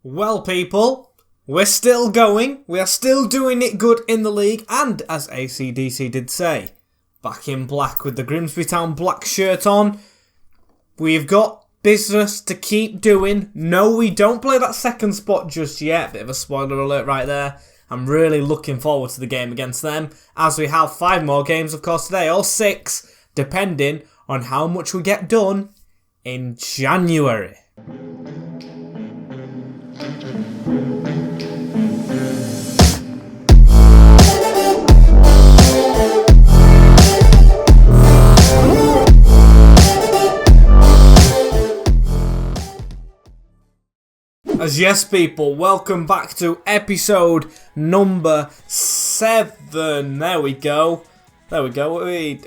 Well, people, we're still going. We are still doing it good in the league. And as AC/DC did say, back in black with the Grimsby Town black shirt on. We've got business to keep doing. No, we don't play that second spot just yet. Bit of a spoiler alert right there. I'm really looking forward to the game against them, as we have 5 more games, of course, today, or 6, depending on how much we get done in January. As yes, people, welcome back to episode number 7. There we go. We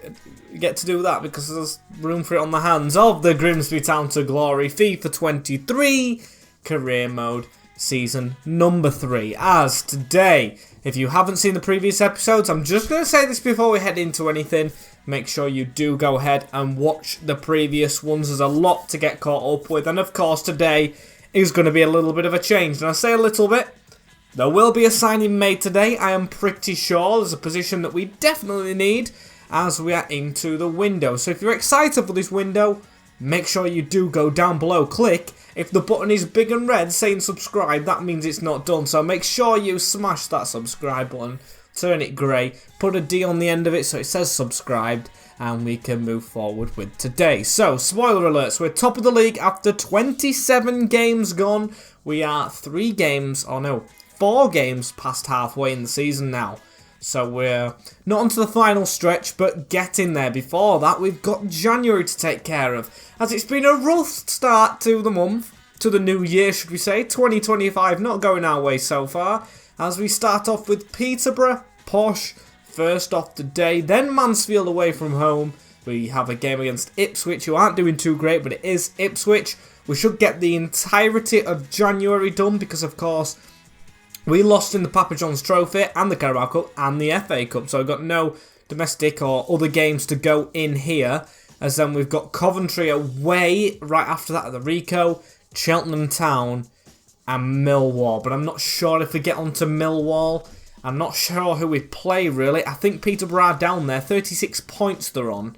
get to do that because there's room for it on the hands of the Grimsby Town to Glory FIFA 23 Career Mode Season number 3. As today, if you haven't seen the previous episodes, I'm just going to say this before we head into anything. Make sure you do go ahead and watch the previous ones. There's a lot to get caught up with. And of course, today is going to be a little bit of a change. And I say a little bit, there will be a signing made today. I am pretty sure there's a position that we definitely need as we are into the window. So if you're excited for this window, make sure you do go down below. Click. If the button is big and red saying subscribe, that means it's not done. So make sure you smash that subscribe button. Turn it grey. Put a D on the end of it so it says subscribed. And we can move forward with today. So, spoiler alerts, we're top of the league after 27 games gone. We are 4 games past halfway in the season now. So we're not onto the final stretch, but getting there. Before that, we've got January to take care of, as it's been a rough start to the month, to the new year, should we say. 2025 not going our way so far, as we start off with Peterborough, Posh, first off today, then Mansfield away from home. We have a game against Ipswich, who aren't doing too great, but it is Ipswich. We should get the entirety of January done because, of course, we lost in the Papa John's Trophy and the Carabao Cup and the FA Cup, so we've got no domestic or other games to go in here. As then we've got Coventry away right after that at the Rico, Cheltenham Town and Millwall. But I'm not sure if we get onto Millwall. I'm not sure who we play, really. I think Peterborough are down there. 36 points they're on.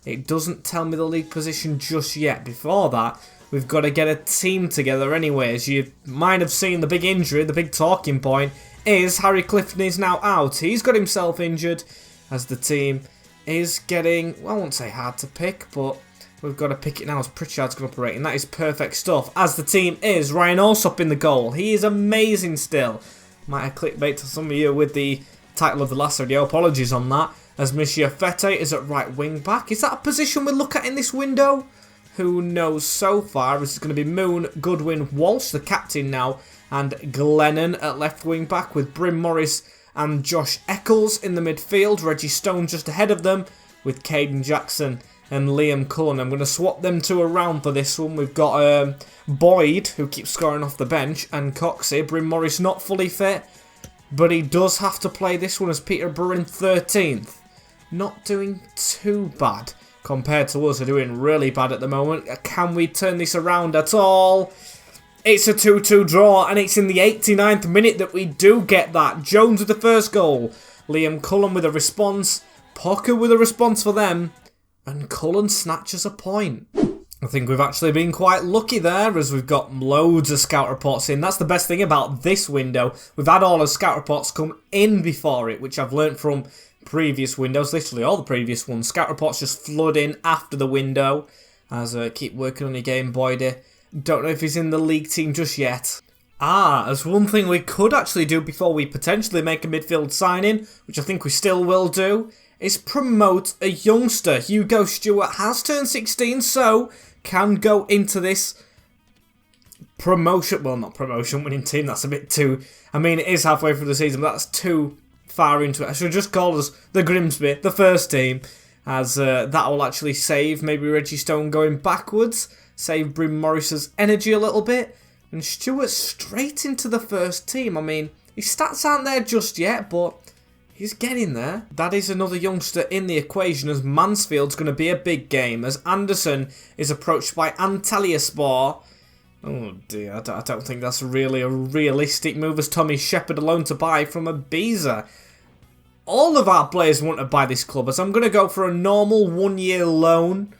It doesn't tell me the league position just yet. Before that, we've got to get a team together anyway. As you might have seen, the big injury, the big talking point, is Harry Clifton is now out. He's got himself injured, as the team is getting, well, I won't say hard to pick, but we've got to pick it now as Pritchard's going to operate. And that is perfect stuff, as the team is Ryan Alsop in the goal. He is amazing still. Might have clickbait to some of you with the title of the last video. Apologies on that. As Monsieur Fete is at right wing back. Is that a position we'll look at in this window? Who knows so far? This is going to be Moon, Goodwin, Walsh, the captain now. And Glennon at left wing back with Bryn Morris and Josh Eccles in the midfield. Reggie Stone just ahead of them with Caden Jackson and Liam Cullen. I'm going to swap them two around for this one. We've got Boyd, who keeps scoring off the bench, and Coxey. Bryn Morris not fully fit, but he does have to play this one as Peterborough in 13th. Not doing too bad compared to us, who are doing really bad at the moment. Can we turn this around at all? It's a 2-2 draw, and it's in the 89th minute that we do get that. Jones with the first goal. Liam Cullen with a response. Pocker with a response for them. And Cullen snatches a point. I think we've actually been quite lucky there, as we've got loads of scout reports in. That's the best thing about this window. We've had all the scout reports come in before it, which I've learnt from previous windows, literally all the previous ones. Scout reports just flood in after the window, as keep working on your game, Boydie. Don't know if he's in the league team just yet. As one thing we could actually do before we potentially make a midfield signing, which I think we still will do, is promote a youngster. Hugo Stewart has turned 16, so can go into this promotion, well, not promotion winning team, that's a bit too, I mean, it is halfway through the season, but that's too far into it. I should just call us the Grimsby, the first team, as that will actually save maybe Reggie Stone going backwards, save Bryn Morris's energy a little bit, and Stewart straight into the first team. I mean, his stats aren't there just yet, but he's getting there. That is another youngster in the equation, as Mansfield's going to be a big game, as Anderson is approached by Antalyaspor. Oh dear, I don't think that's really a realistic move as Tommy Shepherd alone to buy from Ibiza. All of our players want to buy this club, as I'm going to go for a normal 1-year loan.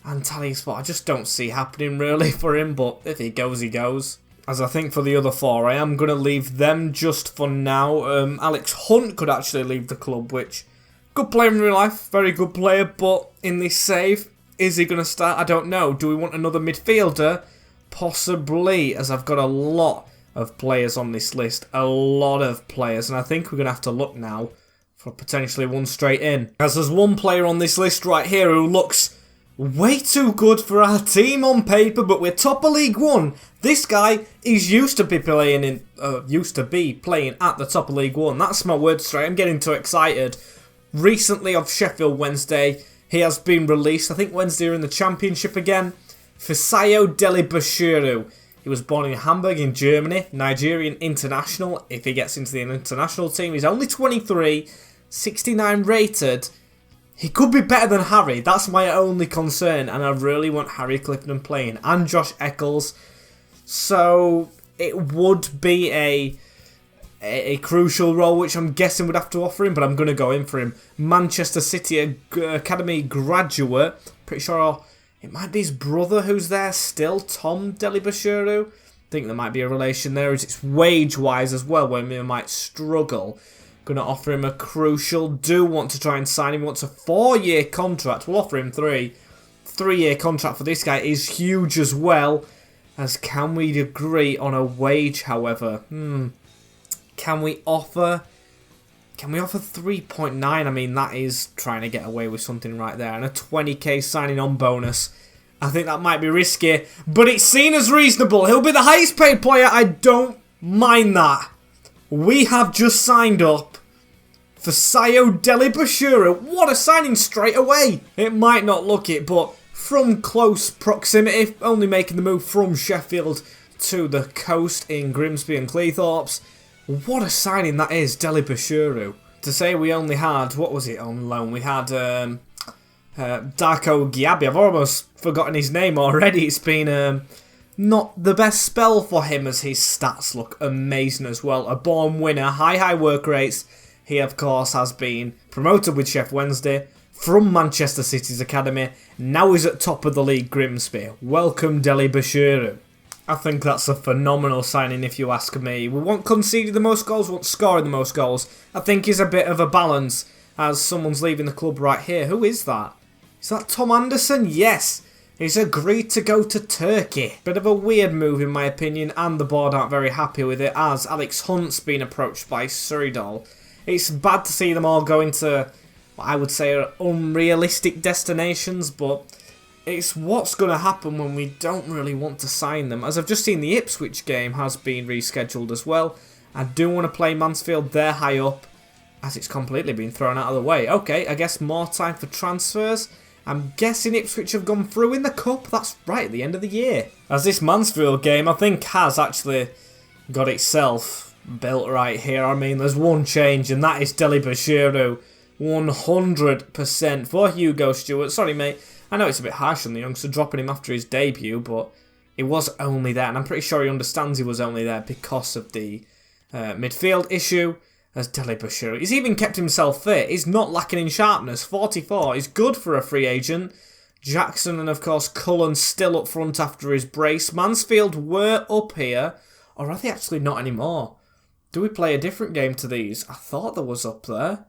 And tell you what, I just don't see happening really for him, but if he goes, he goes. As I think for the other four, I am going to leave them just for now. Alex Hunt could actually leave the club, which, good player in real life, very good player, but in this save, is he going to start? I don't know. Do we want another midfielder? Possibly, as I've got a lot of players on this list. A lot of players, and I think we're going to have to look now for potentially one straight in. As there's one player on this list right here who looks way too good for our team on paper, but we're top of League One. This guy is used to be playing at the top of League One. That's my word straight. I'm getting too excited. Recently of Sheffield Wednesday, he has been released. I think Wednesday are in the Championship again. Fisayo Delibashiru. He was born in Hamburg in Germany. Nigerian international. If he gets into the international team, he's only 23, 69 rated. He could be better than Harry. That's my only concern. And I really want Harry Clifton playing. And Josh Eccles. So it would be a crucial role, which I'm guessing would have to offer him. But I'm going to go in for him. Manchester City Academy graduate. Pretty sure it might be his brother who's there still. Tom Delibashiru. I think there might be a relation there. It's wage-wise as well, where we might struggle. Going to offer him a crucial. Do want to try and sign him. Wants a 4-year contract. We'll offer him 3. 3-year contract for this guy is huge as well. As can we agree on a wage, however? Can we offer 3.9? I mean, that is trying to get away with something right there. And a 20k signing on bonus. I think that might be risky, but it's seen as reasonable. He'll be the highest paid player. I don't mind that. We have just signed up for Sayo Delibashiru. What a signing straight away. It might not look it, but from close proximity, only making the move from Sheffield to the coast in Grimsby and Cleethorpes. What a signing that is, Delibashiru. To say we only had, what was it on loan? We had Darko Giabi. I've almost forgotten his name already. It's been not the best spell for him, as his stats look amazing as well. A born winner, high work rates. He, of course, has been promoted with Sheff Wednesday from Manchester City's academy. Now he's at top of the league, Grimsby. Welcome, Delibashiru. I think that's a phenomenal signing if you ask me. We want conceding the most goals, we want scoring the most goals. I think he's a bit of a balance, as someone's leaving the club right here. Who is that? Is that Tom Anderson? Yes. He's agreed to go to Turkey. Bit of a weird move in my opinion, and the board aren't very happy with it, as Alex Hunt's been approached by Surrey. It's bad to see them all going to what I would say are unrealistic destinations, but it's what's going to happen when we don't really want to sign them. As I've just seen, the Ipswich game has been rescheduled as well. I do want to play Mansfield, they're high up, as it's completely been thrown out of the way. Okay, I guess more time for transfers. I'm guessing Ipswich have gone through in the cup. That's right at the end of the year. As this Mansfield game, I think, has actually got itself built right here. I mean, there's one change, and that is Delibashiru. 100% for Hugo Stewart. Sorry, mate. I know it's a bit harsh on the youngster, dropping him after his debut, but it was only there. And I'm pretty sure he understands he was only there because of the midfield issue. As Delibashiru, he's even kept himself fit. He's not lacking in sharpness. 44 is good for a free agent. Jackson and, of course, Cullen still up front after his brace. Mansfield were up here. Or are they actually not anymore? Do we play a different game to these? I thought there was up there.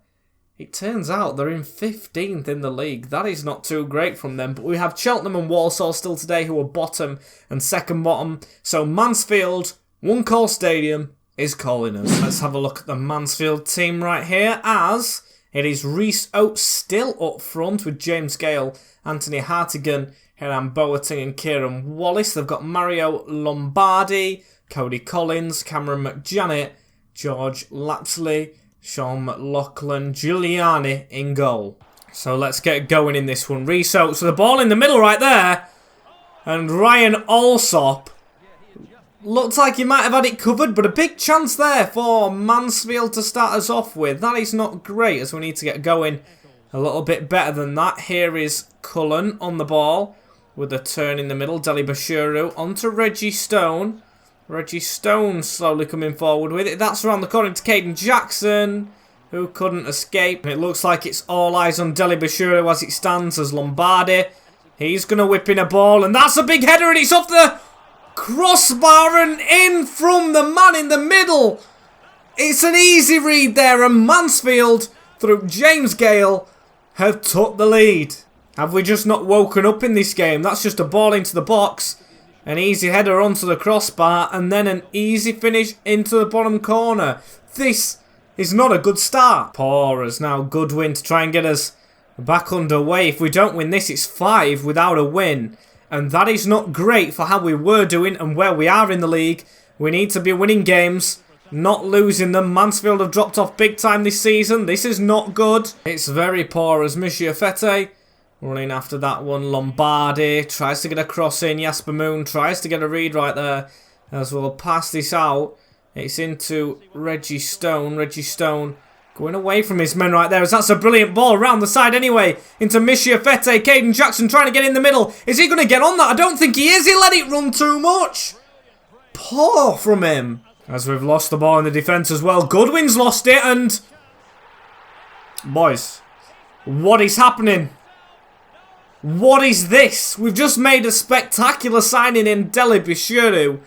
It turns out they're in 15th in the league. That is not too great from them. But we have Cheltenham and Walsall still today, who are bottom and second bottom. So Mansfield, One Call Stadium, is calling us. Let's have a look at the Mansfield team right here, as it is Reece Oates still up front with James Gale, Anthony Hartigan, Hiram Boateng and Kieran Wallace. They've got Mario Lombardi, Cody Collins, Cameron McJanet, George Lapsley, Sean McLaughlin, Giuliani in goal. So let's get going in this one. Reece Oates with the ball in the middle right there. And Ryan Alsop looked like he might have had it covered, but a big chance there for Mansfield to start us off with. That is not great, as we need to get going a little bit better than that. Here is Cullen on the ball. with a turn in the middle. Deli Bashuru onto Reggie Stone. Reggie Stone slowly coming forward with it. That's around the corner to Caden Jackson, who couldn't escape. And it looks like it's all eyes on Deli Bashuru as it stands as Lombardi. He's going to whip in a ball, and that's a big header, and it's off the crossbar and in from the man in the middle. It's an easy read there, and Mansfield, through James Gale, have took the lead. Have we just not woken up in this game? That's just a ball into the box. An easy header onto the crossbar, and then an easy finish into the bottom corner. This is not a good start. Poor as now Goodwin to try and get us back underway. If we don't win this, it's 5 without a win. And that is not great for how we were doing and where we are in the league. We need to be winning games, not losing them. Mansfield have dropped off big time this season. This is not good. It's very poor as Monsieur Fete running after that one. Lombardi tries to get a cross in. Jasper Moon tries to get a read right there as we'll pass this out. It's into Reggie Stone. Reggie Stone going away from his men right there as that's a brilliant ball around the side anyway. Into Monsieur Fete. Caden Jackson trying to get in the middle. Is he going to get on that? I don't think he is. He let it run too much. Poor from him. As we've lost the ball in the defence as well. Goodwin's lost it and... Boys, what is happening? What is this? We've just made a spectacular signing in Deli Bashuru.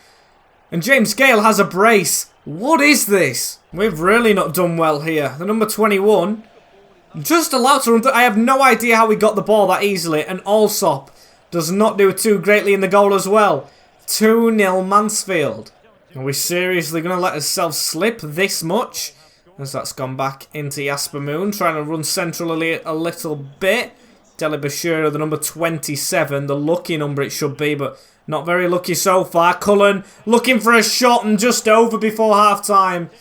And James Gale has a brace. What is this? We've really not done well here. The number 21 just allowed to run through. I have no idea how we got the ball that easily. And Allsop does not do too greatly in the goal as well. 2-0 Mansfield. Are we seriously going to let ourselves slip this much? As that's gone back into Jasper Moon. Trying to run centrally a little bit. Deli Bashuru, the number 27. The lucky number it should be, but not very lucky so far. Cullen looking for a shot and just over before half-time.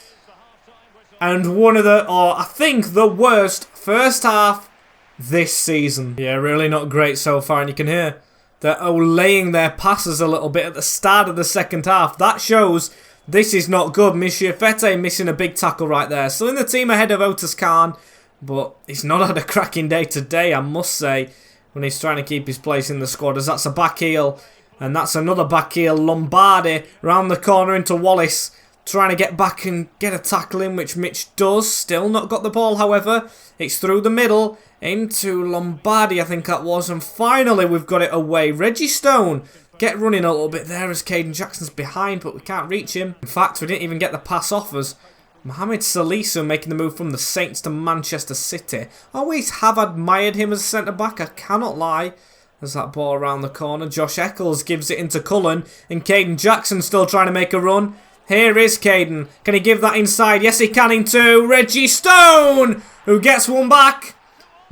And one of the, or I think the worst first half this season. Yeah, really not great so far. And you can hear they're laying their passes a little bit at the start of the second half. That shows this is not good. Monsieur Fete missing a big tackle right there. Still in the team ahead of Otis Khan. But he's not had a cracking day today, I must say, when he's trying to keep his place in the squad. As that's a back heel. And that's another back heel. Lombardi round the corner into Wallace. Trying to get back and get a tackle in, which Mitch does. Still not got the ball, however. It's through the middle into Lombardi, I think that was. And finally, we've got it away. Reggie Stone get running a little bit there as Caden Jackson's behind, but we can't reach him. In fact, we didn't even get the pass off us. Mohamed Salisu making the move from the Saints to Manchester City. Always have admired him as a centre-back, I cannot lie. There's that ball around the corner. Josh Eccles gives it into Cullen. And Caden Jackson still trying to make a run. Here is Caden. Can he give that inside? Yes, he can into Reggie Stone, who gets one back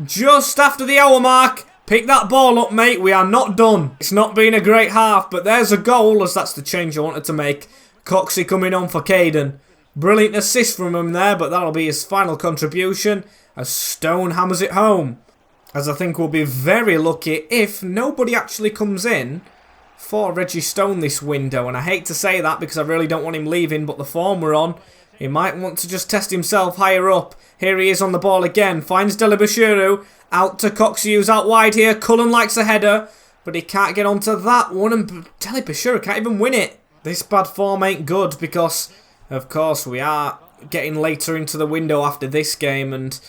just after the hour mark. Pick that ball up, mate. We are not done. It's not been a great half, but there's a goal, as that's the change I wanted to make. Coxey coming on for Caden. Brilliant assist from him there, but that'll be his final contribution as Stone hammers it home. As I think we'll be very lucky if nobody actually comes in for Reggie Stone this window. And I hate to say that because I really don't want him leaving, but the form we're on, he might want to just test himself higher up. Here he is on the ball again. Finds Deli Bashuru. Out to Coxey, who's out wide here. Cullen likes a header, but he can't get onto that one. And Deli Bashuru can't even win it. This bad form ain't good because... Of course, we are getting later into the window after this game, and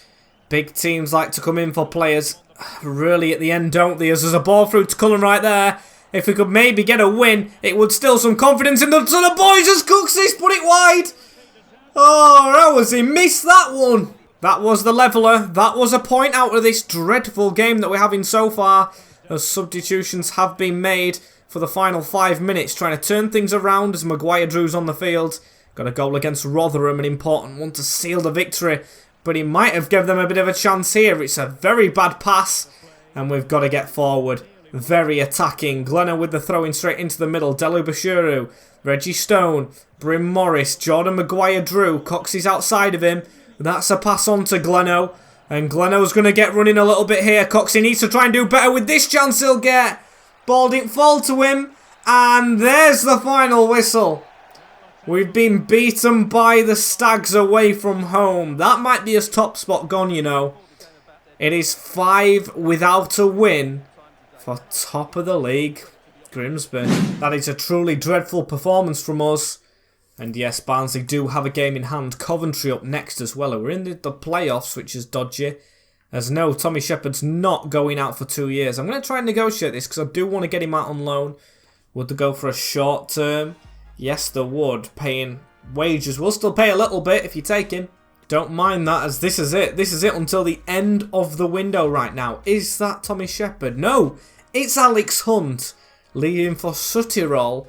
big teams like to come in for players really at the end, don't they? As there's a ball through to Cullen right there. If we could maybe get a win, it would still some confidence in the boys as Coxey's put it wide. Oh, how was he missed that one? That was the leveller. That was a point out of this dreadful game that we're having so far, as substitutions have been made for the final 5 minutes, trying to turn things around as Maguire Drew's on the field. Got a goal against Rotherham, an important one to seal the victory. But he might have given them a bit of a chance here. It's a very bad pass. And we've got to get forward. Very attacking. Glenna with the throwing straight into the middle. Deli Bashuru. Reggie Stone. Bryn Morris. Jordan Maguire Drew. Coxey's outside of him. That's a pass on to Gleno. And Gleno's going to get running a little bit here. Coxey needs to try and do better with this chance he'll get. Ball didn't fall to him. And there's the final whistle. We've been beaten by the Stags away from home. That might be his top spot gone, you know. It is 5 without a win for top of the league, Grimsby. That is a truly dreadful performance from us. And yes, Barnsley do have a game in hand. Coventry up next as well. We're in the playoffs, which is dodgy. As no, Tommy Shepherd's not going out for 2 years. I'm going to try and negotiate this because I do want to get him out on loan. Would they go for a short term? Yes, they would. Paying wages. We'll still pay a little bit if you take him. Don't mind that, as this is it. This is it until the end of the window right now. Is that Tommy Shepherd? No, it's Alex Hunt leaving for Suttirol.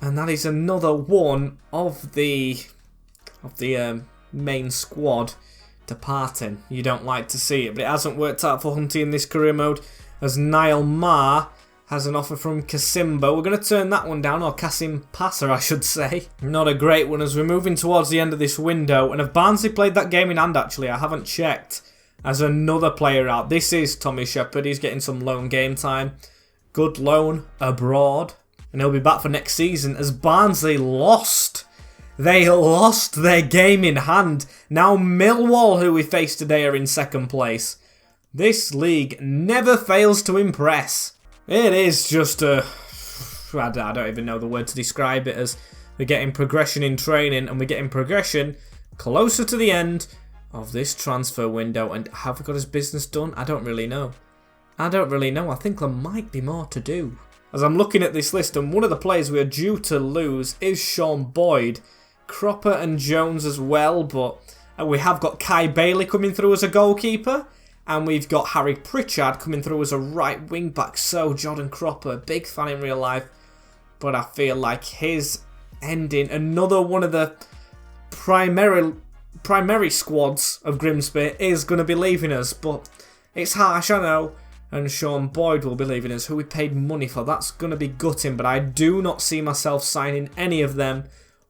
And that is another one of the main squad departing. You don't like to see it, but it hasn't worked out for Hunty in this career mode, as Niall Maher has an offer from Kasimbo. We're going to turn that one down, or Kasim Passer, I should say. Not a great one as we're moving towards the end of this window. And if Barnsley played that game in hand, actually, I haven't checked, as another player out. This is Tommy Shepherd. He's getting some loan game time. Good loan abroad. And he'll be back for next season, as Barnsley lost. They lost their game in hand. Now Millwall, who we face today, are in second place. This league never fails to impress. It is just a... I don't even know the word to describe it, as we're getting progression in training, and we're getting progression closer to the end of this transfer window. And have we got his business done? I don't really know. I think there might be more to do. As I'm looking at this list, and one of the players we are due to lose is Sean Boyd. Cropper and Jones as well, but we have got Kai Bailey coming through as a goalkeeper. And we've got Harry Pritchard coming through as a right wing back. So Jordan Cropper, big fan in real life. But I feel like his ending, another one of the primary squads of Grimsby is going to be leaving us. But it's harsh, I know. And Sean Boyd will be leaving us, who we paid money for. That's going to be gutting, but I do not see myself signing any of them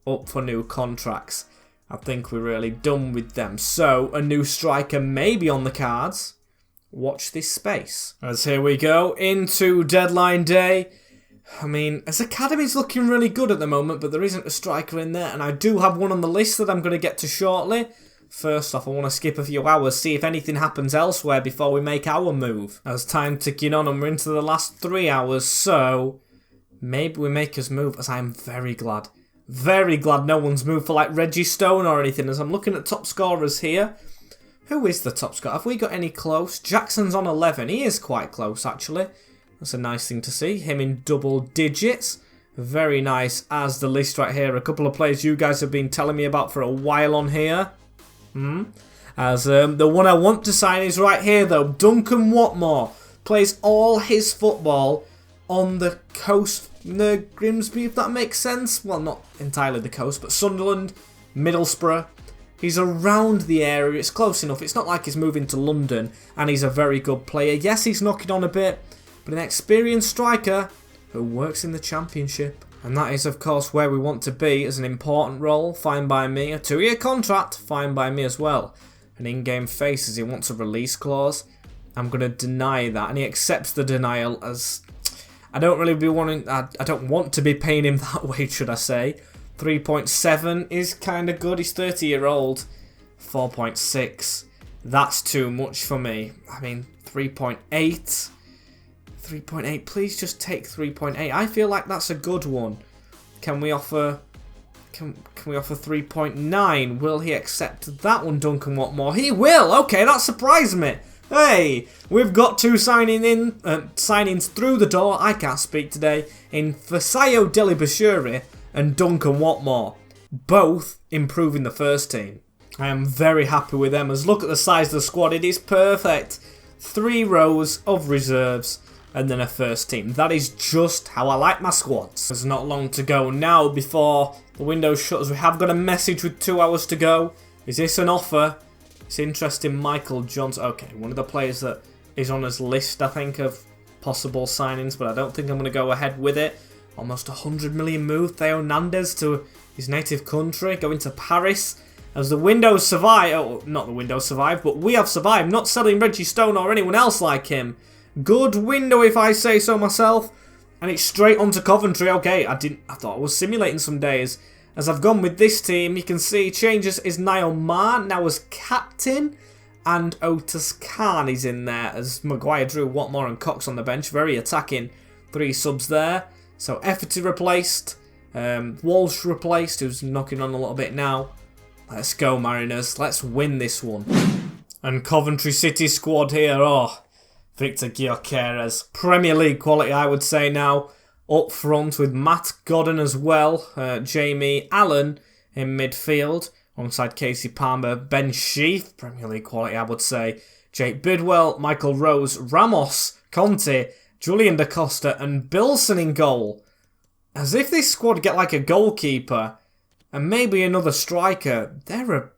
up for new contracts. I think we're really done with them. So, a new striker may be on the cards. Watch this space. As here we go into deadline day. I mean, his academy's looking really good at the moment, but there isn't a striker in there. And I do have one on the list that I'm going to get to shortly. First off, I want to skip a few hours, see if anything happens elsewhere before we make our move. As time ticking on and we're into the last 3 hours, so maybe we make us move, as I am very glad no one's moved for like Reggie Stone or anything, as I'm looking at top scorers here. Who is the top scorer? Have we got any close? Jackson's on 11. He is quite close, actually. That's a nice thing to see. Him in double digits. Very nice, as the list right here. A couple of players you guys have been telling me about for a while on here. As the one I want to sign is right here though. Duncan Watmore plays all his football on the coast near Grimsby, if that makes sense. Well, not entirely the coast, but Sunderland, Middlesbrough. He's around the area. It's close enough. It's not like he's moving to London, and he's a very good player. Yes, he's knocking on a bit, but an experienced striker who works in the Championship. And that is, of course, where we want to be as an important role. Fine by me. A 2-year contract. Fine by me as well. An in-game face, as he wants a release clause. I'm going to deny that. And he accepts the denial, as I don't really be wanting... I don't want to be paying him that wage, should I say. 3.7 is kind of good. He's 30-year-old. 4.6. That's too much for me. I mean, 3.8... 3.8, please just take 3.8. I feel like that's a good one. Can we offer 3.9? Will he accept that one, Duncan Watmore? He will. Okay, that surprised me. Hey, we've got two signings through the door. I can't speak today. In Fasayo Delibashuri and Duncan Watmore, both improving the first team. I am very happy with them. As look at the size of the squad, it is perfect. 3 rows of reserves. And then a first team. That is just how I like my squads. There's not long to go now before the window shutters. We have got a message with 2 hours to go. Is this an offer? It's interesting. Michael Johnson. Okay, one of the players that is on his list, I think, of possible signings, but I don't think I'm going to go ahead with it. Almost 100 million move. Theo Hernandez to his native country, going to Paris. As the windows survive. Oh, not the windows survive, but we have survived. Not selling Reggie Stone or anyone else like him. Good window, if I say so myself. And it's straight onto Coventry. Okay, I thought I was simulating some days. As I've gone with this team, you can see changes is Niall Maher now as captain. and Otis Khan is in there as Maguire, Drew, Watmore and Cox on the bench. Very attacking. 3 subs there. So Efforty replaced. Walsh replaced, who's knocking on a little bit now. Let's go, Mariners. Let's win this one. And Coventry City squad here. Oh, Victor Gyökeres. Premier League quality, I would say now. Up front with Matt Godden as well. Jamie Allen in midfield. Alongside Casey Palmer. Ben Sheaf. Premier League quality, I would say. Jake Bidwell. Michael Rose. Ramos. Conte. Julian Da Costa. And Bilson in goal. As if this squad get like a goalkeeper and maybe another striker, they're a,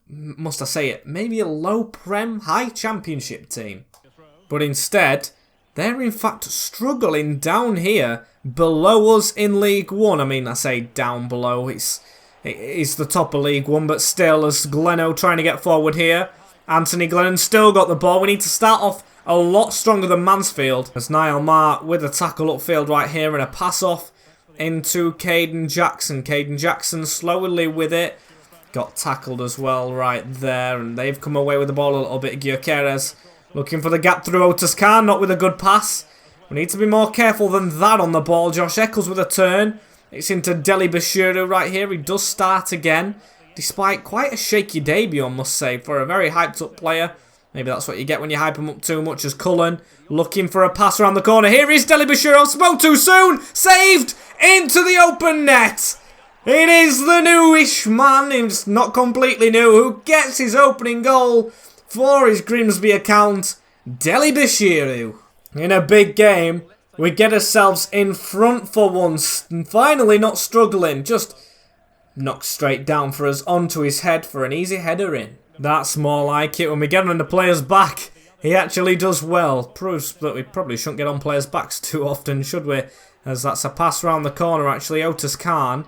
must I say it, maybe a low Prem, high Championship team. But instead, they're in fact struggling down here below us in League One. I mean, I say down below, it's the top of League One, but still, as Gleno trying to get forward here. Anthony Glennon still got the ball. We need to start off a lot stronger than Mansfield. As Niall Marr with a tackle upfield right here and a pass off into Caden Jackson. Caden Jackson slowly with it. Got tackled as well right there. And they've come away with the ball a little bit. Gyökeres looking for the gap through Otis Khan. Not with a good pass. We need to be more careful than that on the ball. Josh Eccles with a turn. It's into Deli Bashiru right here. He does start again. Despite quite a shaky debut, I must say, for a very hyped up player. Maybe that's what you get when you hype him up too much. As Cullen looking for a pass around the corner. Here is Deli Bashiru. Spoke too soon. Saved into the open net. It is the newish man. He's not completely new. Who gets his opening goal for his Grimsby account. Deli Bashiru. In a big game, we get ourselves in front for once. And finally not struggling. Just knocked straight down for us onto his head for an easy header in. That's more like it. When we get on the player's back, he actually does well. Proves that we probably shouldn't get on players' backs too often, should we? As that's a pass round the corner, actually. Otis Khan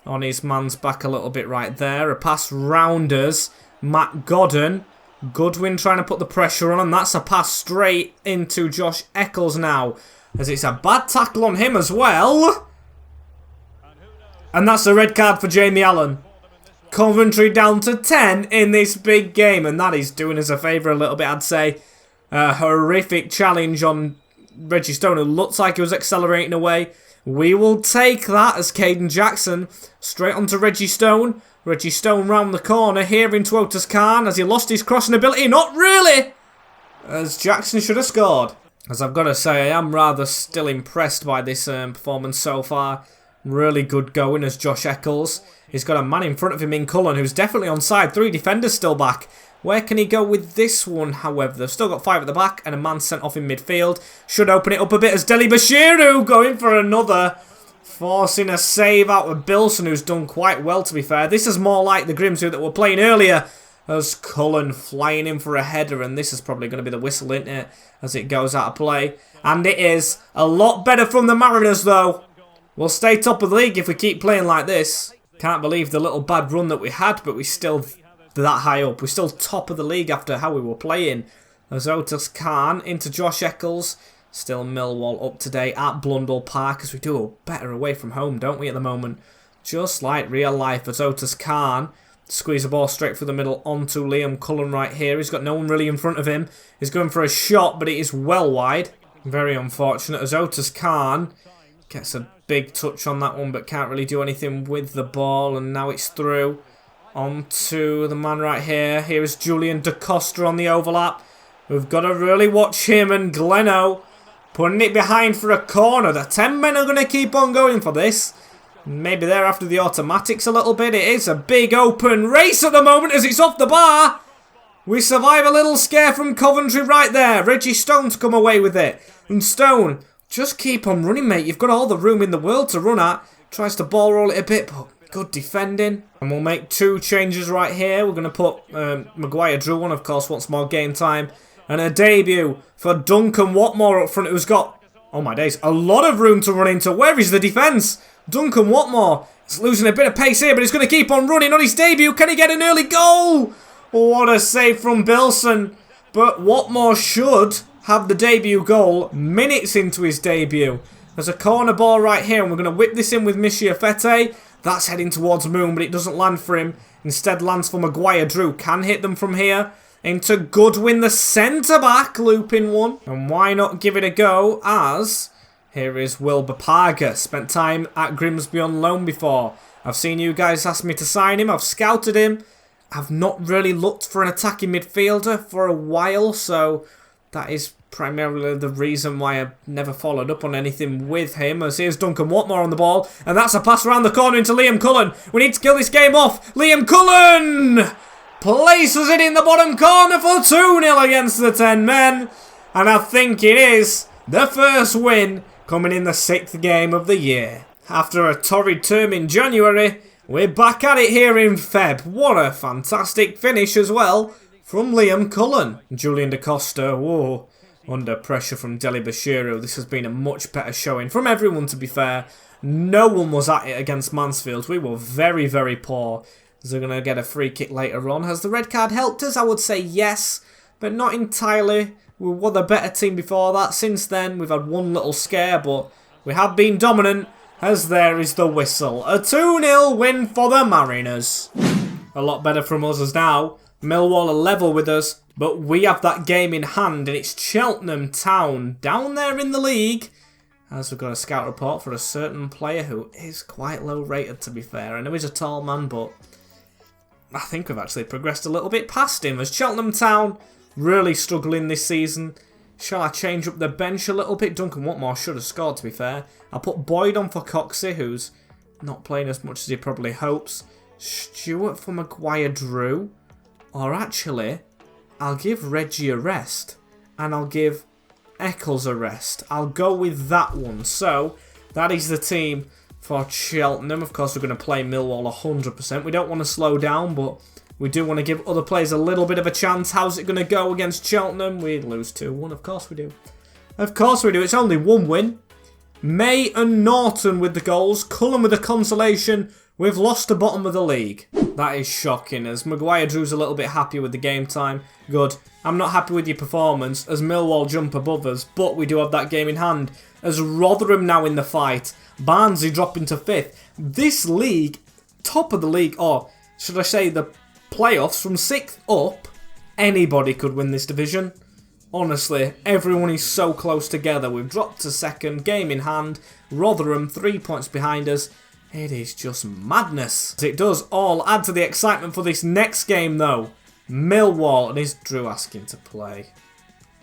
on his man's back a little bit right there. A pass round us. Matt Godden. Goodwin trying to put the pressure on, and that's a pass straight into Josh Eccles now. As it's a bad tackle on him as well. And that's a red card for Jamie Allen. Coventry down to 10 in this big game, and that is doing us a favour a little bit, I'd say. A horrific challenge on Reggie Stone, who looks like he was accelerating away. We will take that as Caden Jackson straight onto Reggie Stone. Reggie Stone round the corner here into Otis Khan as he lost his crossing ability. Not really! As Jackson should have scored. As I've got to say, I am rather still impressed by this performance so far. Really good going as Josh Eccles. He's got a man in front of him in Cullen who's definitely onside. 3 defenders still back. Where can he go with this one, however? They've still got 5 at the back and a man sent off in midfield. Should open it up a bit as Deli Bashiru going for another. Forcing a save out with Bilson, who's done quite well, to be fair. This is more like the Grimsby that were playing earlier. As Cullen flying in for a header, and this is probably going to be the whistle, isn't it? As it goes out of play. And it is. A lot better from the Mariners, though. We'll stay top of the league if we keep playing like this. Can't believe the little bad run that we had, but we're still that high up. We're still top of the league after how we were playing. As Otis Khan into Josh Eccles. Still Millwall up to date at Blundell Park, as we do better away from home, don't we, at the moment? Just like real life. As Otis Khan squeeze the ball straight through the middle onto Liam Cullen right here. He's got no one really in front of him. He's going for a shot, but it is well wide. Very unfortunate as Otis Khan gets a big touch on that one, but can't really do anything with the ball. And now it's through onto the man right here. Here is Julian Da Costa on the overlap. We've got to really watch him, and Gleno putting it behind for a corner. The 10 men are going to keep on going for this. Maybe they're after the automatics a little bit. It is a big open race at the moment as it's off the bar. We survive a little scare from Coventry right there. Reggie Stone to come away with it. And Stone, just keep on running, mate. You've got all the room in the world to run at. Tries to ball roll it a bit, but good defending. And we'll make 2 changes right here. We're going to put Maguire Drew on, of course, wants more game time. And a debut for Duncan Watmore up front, who's got, oh my days, a lot of room to run into. Where is the defence? Duncan Watmore is losing a bit of pace here, but he's going to keep on running on his debut. Can he get an early goal? What a save from Bilson. But Watmore should have the debut goal minutes into his debut. There's a corner ball right here, and we're going to whip this in with Mishiafete. That's heading towards Moon, but it doesn't land for him. Instead lands for Maguire Drew. Can hit them from here. into Goodwin, the centre-back, looping one. And why not give it a go as... Here is Wilbur Parger. Spent time at Grimsby on loan before. I've seen you guys ask me to sign him. I've scouted him. I've not really looked for an attacking midfielder for a while, so that is primarily the reason why I've never followed up on anything with him. As here's Duncan Watmore on the ball, and that's a pass around the corner into Liam Cullen. We need to kill this game off. Liam Cullen places it in the bottom corner for 2-0 against the 10 men, and I think it is the first win coming in the 6th game of the year. After a torrid term in January, we're back at it here in Feb. What a fantastic finish as well from Liam Cullen. Julian Da Costa, whoa, under pressure from Deli Bashiru. This has been a much better showing from everyone, to be fair. No one was at it against Mansfield. We were very, very poor. Is they're going to get a free kick later on. Has the red card helped us? I would say yes, but not entirely. We were the better team before that. Since then, we've had one little scare, but we have been dominant. As there is the whistle. A 2-0 win for the Mariners. A lot better from us as now. Millwall are level with us, but we have that game in hand, and it's Cheltenham Town down there in the league. As we've got a scout report for a certain player who is quite low rated, to be fair. I know he's a tall man, but I think we've actually progressed a little bit past him. As Cheltenham Town really struggling this season. Shall I change up the bench a little bit? Duncan Watmore should have scored, to be fair. I'll put Boyd on for Coxey, who's not playing as much as he probably hopes. Stewart for Maguire Drew. Or actually, I'll give Reggie a rest. And I'll give Eccles a rest. I'll go with that one. So, that is the team for Cheltenham. Of course, we're going to play Millwall 100%. We don't want to slow down, but we do want to give other players a little bit of a chance. How's it going to go against Cheltenham? We lose 2-1. Of course we do. Of course we do. It's only one win. May and Norton with the goals. Cullen with the consolation. We've lost the bottom of the league. That is shocking, as Maguire Drew's a little bit happy with the game time. Good. I'm not happy with your performance, as Millwall jump above us, but we do have that game in hand. As Rotherham now in the fight. Barnsley dropping to 5th. This league, top of the league, or should I say the playoffs from 6th up, anybody could win this division. Honestly, everyone is so close together. We've dropped to 2nd, game in hand. Rotherham 3 points behind us. It is just madness. It does all add to the excitement for this next game though. Millwall, and is Drew asking to play?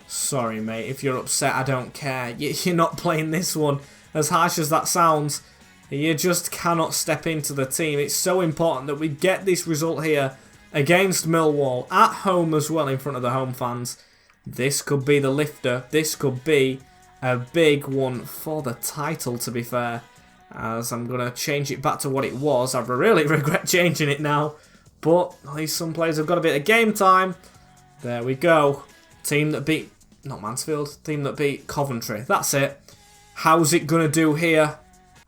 Sorry mate, if you're upset, I don't care. You're not playing this one. As harsh as that sounds, you just cannot step into the team. It's so important that we get this result here against Millwall, at home as well, in front of the home fans. This could be the lifter. This could be a big one for the title, to be fair. As I'm going to change it back to what it was. I really regret changing it now. But at least some players have got a bit of game time. There we go. Team that beat, not Mansfield, team that beat Coventry. That's it. How's it going to do here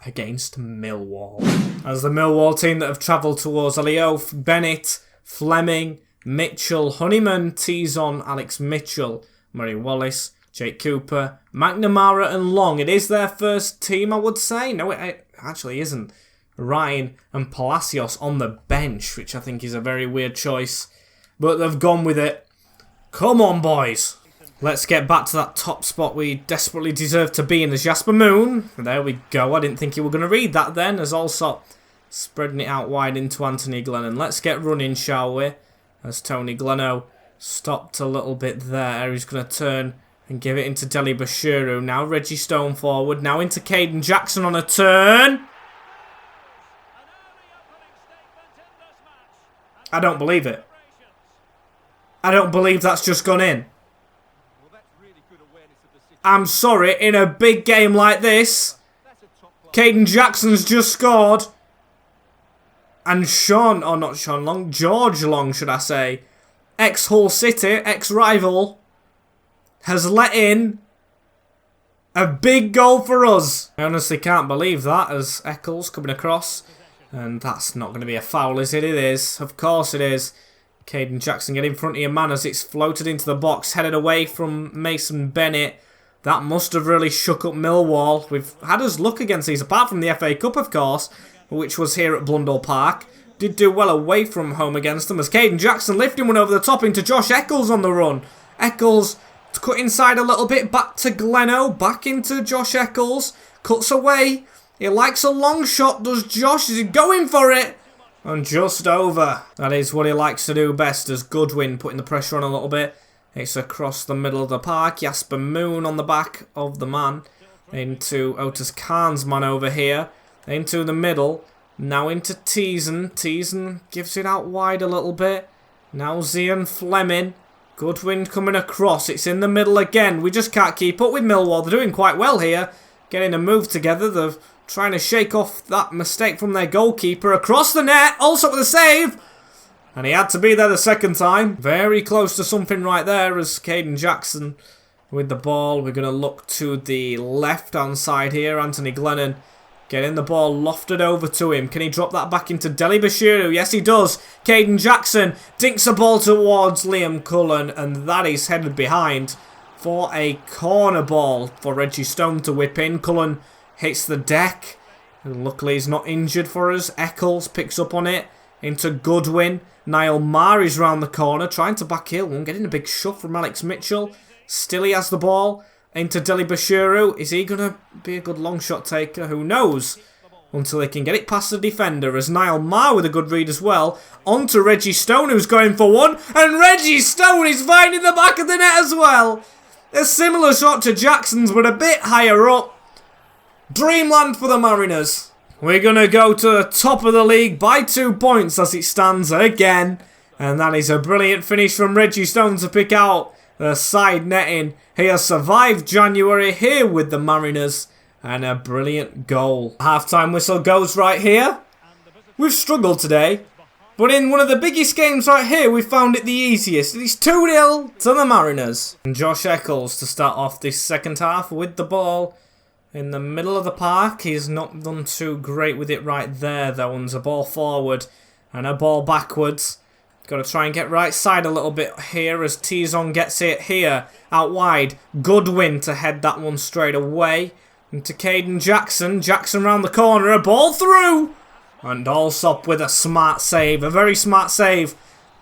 against Millwall? As the Millwall team that have travelled towards Alioth, Bennett, Fleming, Mitchell, Honeyman, Tizon, Alex Mitchell, Murray Wallace, Jake Cooper, McNamara and Long. It is their first team, I would say. No, it actually isn't. Ryan and Palacios on the bench, which I think is a very weird choice. But they've gone with it. Come on, boys. Let's get back to that top spot we desperately deserve to be in as Jasper Moon. There we go. I didn't think you were going to read that then, as also spreading it out wide into Anthony Glennon. Let's get running, shall we? As Tony Gleno stopped a little bit there. He's going to turn and give it into Deli Bashiru. Now Reggie Stone forward. Now into Caden Jackson on a turn. I don't believe it. I don't believe that's just gone in. I'm sorry, in a big game like this, Caden Jackson's just scored. And Sean, or not Sean Long, George Long should I say, ex-Hull City, ex-rival, has let in a big goal for us. I honestly can't believe that, as Eccles coming across. And that's not going to be a foul, is it? It is. Of course it is. Caden Jackson, get in front of your man as it's floated into the box, headed away from Mason Bennett. That must have really shook up Millwall. We've had us luck against these, apart from the FA Cup, of course, which was here at Blundell Park. did do well away from home against them as Caden Jackson lifting one over the top into Josh Eccles on the run. Eccles cut inside a little bit, back to Gleno, back into Josh Eccles, cuts away. He likes a long shot, does Josh? Is he going for it? And just over. That is what he likes to do best, as Goodwin putting the pressure on a little bit. It's across the middle of the park. Jasper Moon on the back of the man. Into Otis Khan's man over here. Into the middle. Now into Teason. Teason gives it out wide a little bit. Now Zian Fleming. Goodwin coming across. It's in the middle again. We just can't keep up with Millwall. They're doing quite well here. Getting a move together. They're trying to shake off that mistake from their goalkeeper. Across the net. Also with a save. And he had to be there the second time. Very close to something right there as Caden Jackson with the ball. We're going to look to the left-hand side here. Anthony Glennon getting the ball lofted over to him. Can he drop that back into Deli Bashiru? Yes, he does. Caden Jackson dinks the ball towards Liam Cullen, and that is headed behind for a corner ball for Reggie Stone to whip in. Cullen hits the deck, and luckily he's not injured for us. Eccles picks up on it into Goodwin. Niall Marr is round the corner, trying to back heel one, getting a big shove from Alex Mitchell. Still he has the ball. Into Deli Bashiru. Is he going to be a good long shot taker? Who knows? Until he can get it past the defender. As Niall Marr with a good read as well. On to Reggie Stone, who's going for one. And Reggie Stone is finding the back of the net as well. A similar shot to Jackson's, but a bit higher up. Dreamland for the Mariners. We're going to go to the top of the league by 2 points as it stands again. And that is a brilliant finish from Reggie Stone to pick out the side netting. He has survived January here with the Mariners. And a brilliant goal. Half-time whistle goes right here. We've struggled today. But in one of the biggest games right here, we found it the easiest. It's 2-0 to the Mariners. And Josh Eccles to start off this second half with the ball in the middle of the park. He's not done too great with it right there, though. And a ball forward and a ball backwards. Got to try and get right side a little bit here as Tizon gets it here. Out wide. Goodwin to head that one straight away. Into Caden Jackson. Jackson round the corner. A ball through. And Allsop with a smart save. A very smart save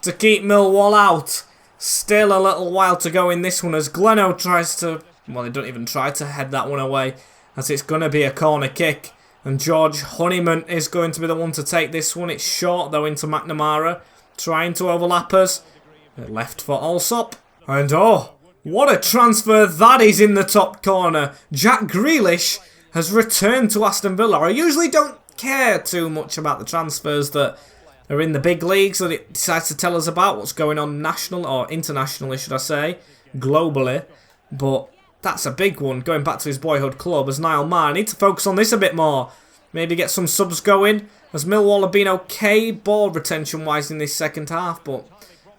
to keep Millwall out. Still a little while to go in this one as Gleno tries to... Well, they don't even try to head that one away, as it's going to be a corner kick. And George Honeyman is going to be the one to take this one. It's short though into McNamara. Trying to overlap us. Left for Allsop. And oh, what a transfer that is in the top corner. Jack Grealish has returned to Aston Villa. I usually don't care too much about the transfers that are in the big leagues that it decides to tell us about. What's going on national, or internationally should I say, globally. But that's a big one, going back to his boyhood club as Niall Marr. I need to focus on this a bit more. Maybe get some subs going, as Millwall have been okay ball retention-wise in this second half, but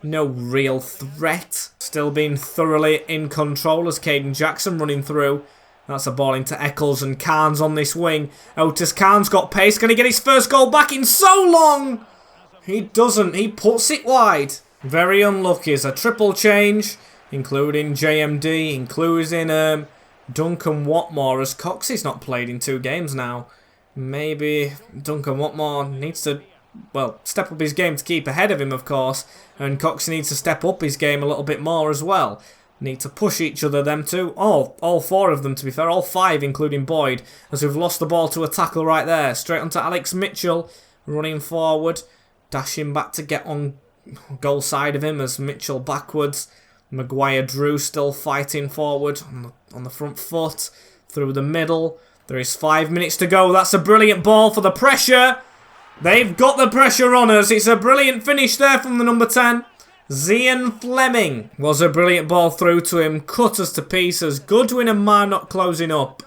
no real threat. Still being thoroughly in control as Caden Jackson running through. That's a ball into Eccles and Carnes on this wing. Otis Carnes got pace. Can he get his first goal back in so long? He doesn't. He puts it wide. Very unlucky. It's a triple change, including JMD, including Duncan Watmore, as Coxey's not played in 2 games now. Maybe Duncan Watmore needs to, well, step up his game to keep ahead of him, of course. And Cox needs to step up his game a little bit more as well. Need to push each other, them two. All 4 of them, to be fair. All 5, including Boyd. As we've lost the ball to a tackle right there. Straight onto Alex Mitchell. Running forward. Dashing back to get on goal side of him as Mitchell backwards. Maguire Drew still fighting forward on the front foot. Through the middle. There is 5 minutes to go. That's a brilliant ball for the pressure. They've got the pressure on us. It's a brilliant finish there from the number 10. Zian Fleming was a brilliant ball through to him. Cut us to pieces. Goodwin and Marr not closing up.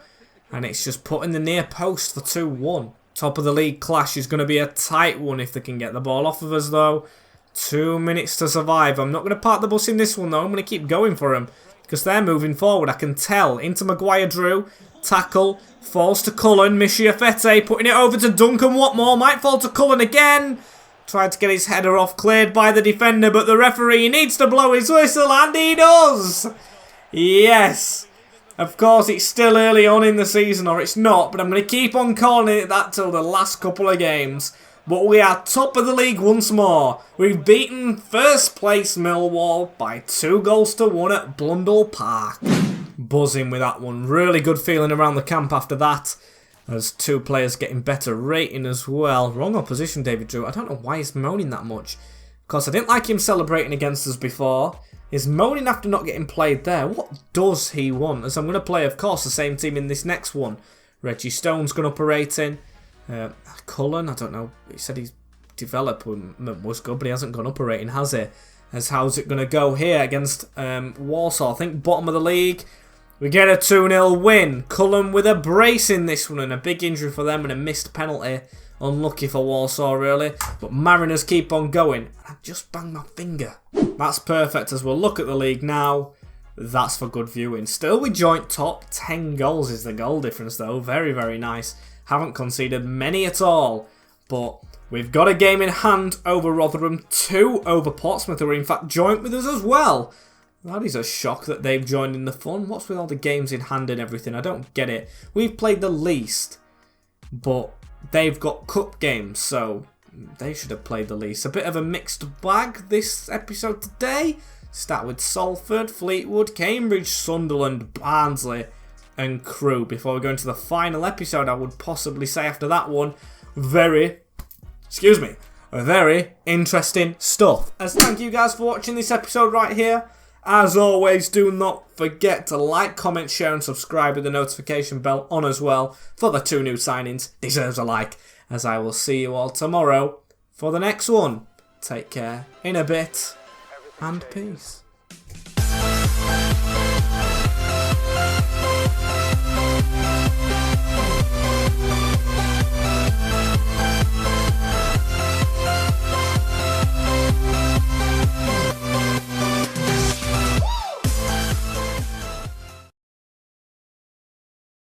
And it's just put in the near post for 2-1. Top of the league clash is going to be a tight one if they can get the ball off of us though. 2 minutes to survive. I'm not going to park the bus in this one though. I'm going to keep going for them. Because they're moving forward. I can tell. Into Maguire Drew. Tackle. Falls to Cullen. Mishiafete putting it over to Duncan Watmore. Might fall to Cullen again. Tried to get his header off. Cleared by the defender. But the referee needs to blow his whistle. And he does. Yes. Of course, it's still early on in the season. Or it's not. But I'm going to keep on calling it that till the last couple of games. but we are top of the league once more. We've beaten first place Millwall by 2-1 at Blundell Park. Buzzing with that one. Really good feeling around the camp after that. As 2 players getting better rating as well. Wrong opposition, David Drew. I don't know why he's moaning that much. Because I didn't like him celebrating against us before. He's moaning after not getting played there. What does he want? As I'm going to play, of course, the same team in this next one. Reggie Stone's gone up a rating. Cullen, I don't know. He said his development was good, but he hasn't gone up a rating, has he? As how's it going to go here against Warsaw? I think bottom of the league. We get a 2-0 win. Cullen with a brace in this one and a big injury for them and a missed penalty. Unlucky for Warsaw, really. But Mariners keep on going. I just banged my finger. That's perfect as we'll look at the league now. That's for good viewing. Still we joint top. 10 goals is the goal difference though. Very, very nice. Haven't conceded many at all. But we've got a game in hand over Rotherham. 2 over Portsmouth, who are in fact joint with us as well. That is a shock that they've joined in the fun. What's with all the games in hand and everything? I don't get it. We've played the least, but they've got cup games, so they should have played the least. A bit of a mixed bag this episode today. Start with Salford, Fleetwood, Cambridge, Sunderland, Barnsley and Crewe. Before we go into the final episode, I would possibly say after that one, very interesting stuff. As thank you guys for watching this episode right here. As always, do not forget to like, comment, share and subscribe with the notification bell on as well for the 2 new signings. Deserves a like, as I will see you all tomorrow for the next one. Take care, in a bit, and peace.